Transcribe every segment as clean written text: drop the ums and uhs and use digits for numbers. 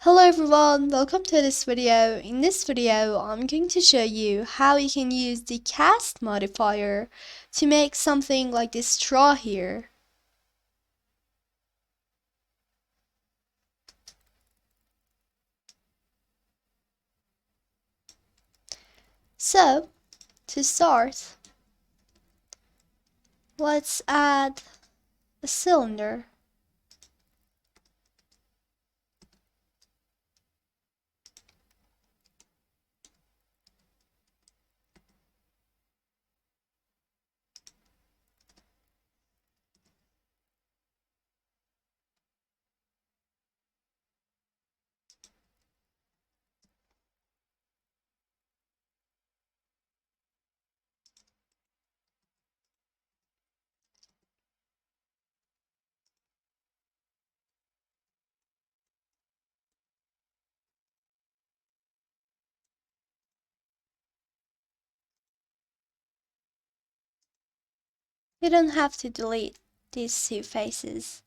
Hello everyone, welcome to this video. In this video, I'm going to show you how you can use the cast modifier to make something like this straw here. So, to start, let's add a cylinder. You don't have to delete these two faces.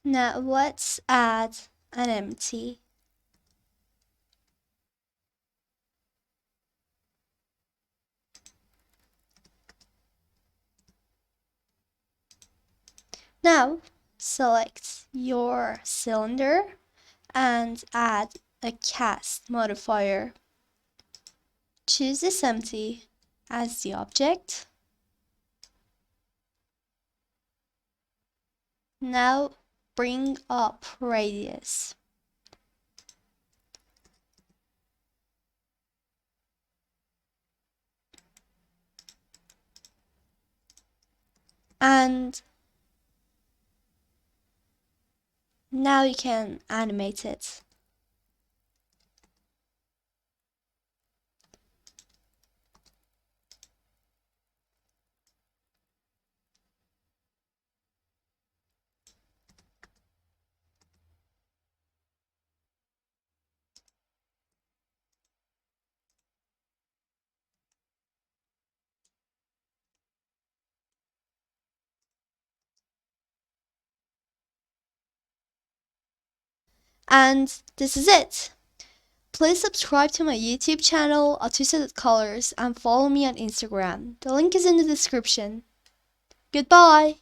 Now let's add an empty. Now select your cylinder and add a cast modifier. Choose this empty as the object. Now bring up radius. And now you can animate it. And this is it. Please subscribe to my YouTube channel, Twisted Colors, and follow me on Instagram. The link is in the description. Goodbye!